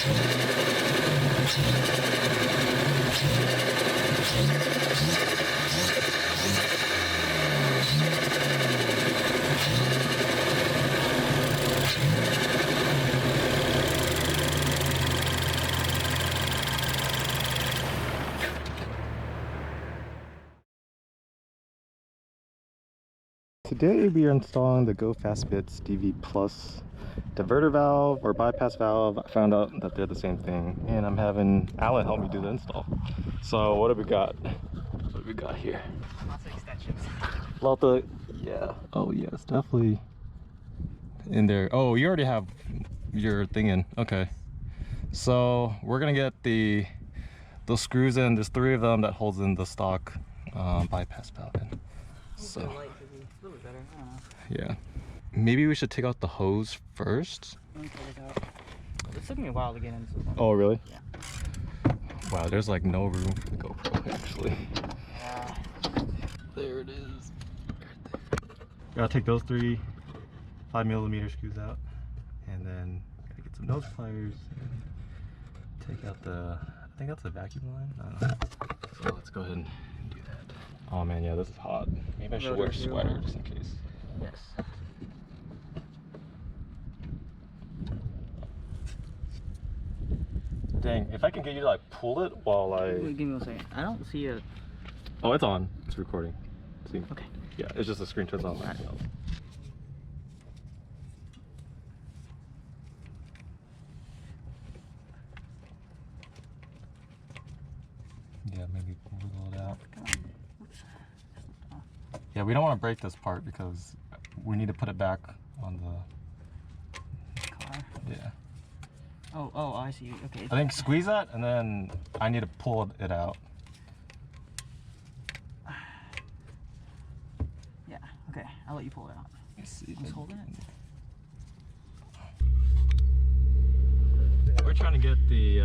Today we are installing the Go Fastbits DV Plus diverter valve or bypass valve. I found out that they're the same thing, and I'm having Alan help me do the install. So what have we got? What have we got here? Lots of extensions. Yeah. Oh yeah, it's definitely in there. Oh, you already have your thing in. Okay. So we're gonna get those screws in. There's 3 of them that holds in the stock bypass valve in. So. A little bit better. I don't know. Yeah. Maybe we should take out the hose first. Let me take it out. It took me a while to get into this. Oh, really? Yeah. Wow, there's like no room for the GoPro, actually. Yeah. There it is. Right there. Gotta take those 3 5mm screws out. And then gotta get some nose pliers and take out the, I think that's a vacuum line. I don't know. So let's go ahead and do that. Oh man, yeah, this is hot. Maybe I should wear a sweater just in case. Yes. Dang, if I can get you to like pull it while I... Wait, give me 1 second. I don't see it. Oh, it's on. It's recording. See? Okay. Yeah, it's just the screen turns on. Right. Yeah, maybe wiggle it out. Yeah, we don't want to break this part because we need to put it back on the car. Yeah. Oh, I see. Okay. I think squeeze that, and then I need to pull it out. Yeah. Okay. I'll let you pull it out. Let's see. Just holding it. We're trying to get the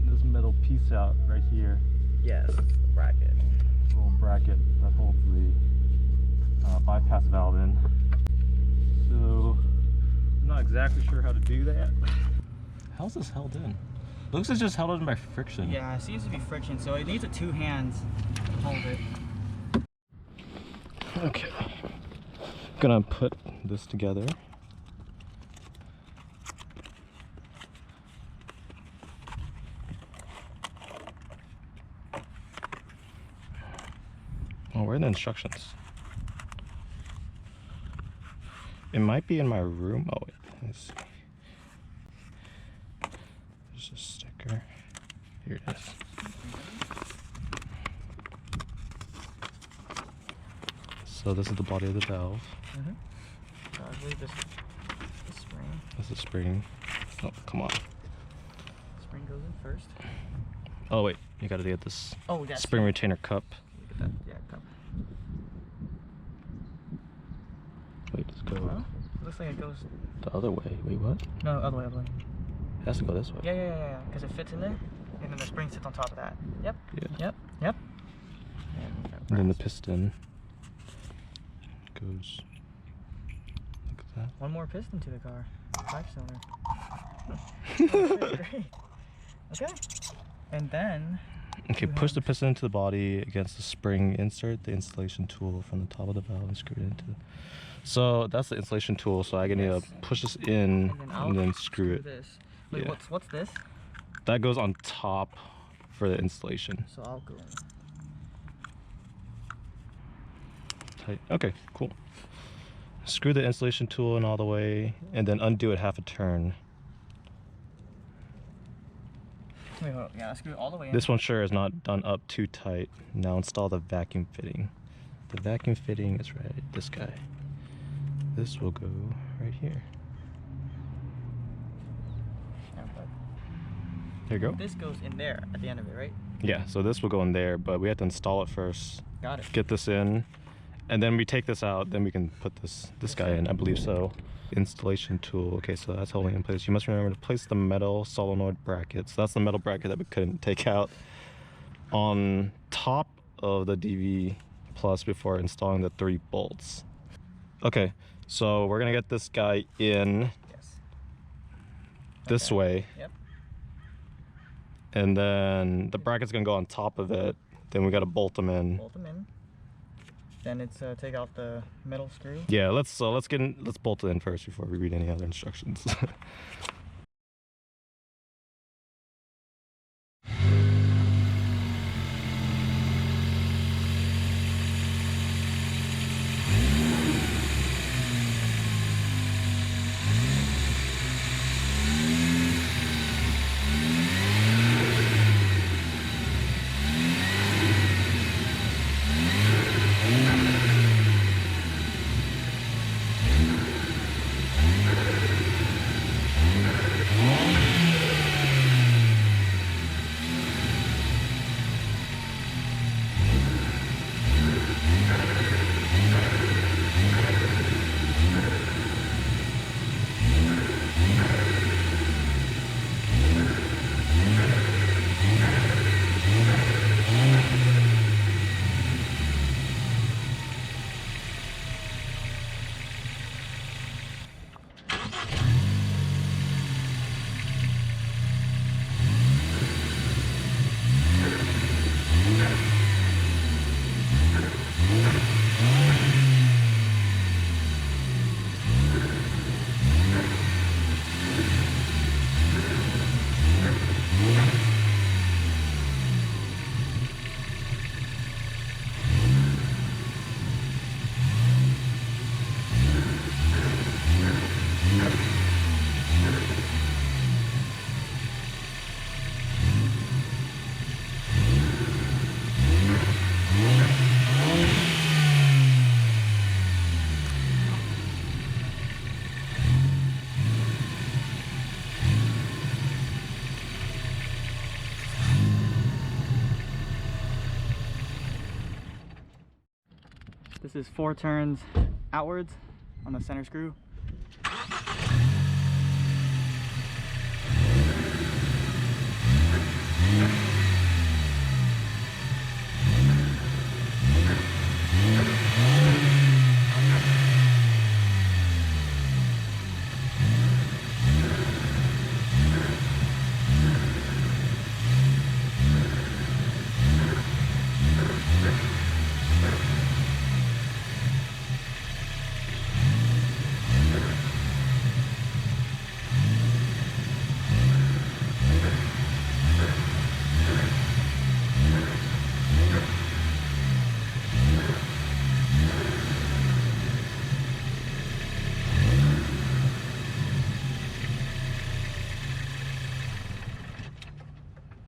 this metal piece out right here. Yes. Bracket. Little bracket that holds the bypass valve in. So I'm not exactly sure how to do that. How's this held in? Looks like it's just held in by friction. Yeah, it seems to be friction, so it needs a 2 hands to hold it. Okay. Gonna put this together. Oh, where are the instructions? It might be in my room. Oh, wait. Let's see. There's a sticker. Here it is. So this is the body of the valve. I believe this is spring. This is spring. Oh, come on. Spring goes in first. Oh, wait. You gotta get this Yes. spring retainer cup. Look at that. Yeah, cup. Wait, let's go Well, looks like it goes the other way. Wait, what? no, other way. It has to go this way. Yeah. Because it fits in there, and then the spring sits on top of that. Yep. Yeah. Yep. And then the piston goes. Look at that. One more piston to the car. 5-cylinder. Oh, great. Okay. And then. Okay, push the piston into the body against the spring. Insert the installation tool from the top of the valve and screw it into. So that's the installation tool. So I need to push this in and then screw it. This. Wait, Yeah. what's this? That goes on top for the installation. So I'll go. Tight. Okay, cool. Screw the installation tool in all the way, and then undo it half a turn. Wait, hold on. Yeah, screw it all the way in. This one sure is not done up too tight. Now install the vacuum fitting. The vacuum fitting is right, this guy. This will go right here. Yeah, but There you go. this goes in there at the end of it, right? Yeah, so this will go in there, but we have to install it first. Got it. Get this in, and then we take this out, then we can put this guy in, I believe so. Installation tool. Okay, so that's holding in place. You must remember to place the metal solenoid bracket. So that's the metal bracket that we couldn't take out on top of the DV Plus before installing the 3 bolts. Okay, so we're gonna get this guy in. Yes. this way. Yep. And then the bracket's gonna go on top of it. Then we gotta bolt them in. Bolt them in. Then it's take out the middle screw. Yeah, let's bolt it in first before we read any other instructions. This is 4 turns outwards on the center screw.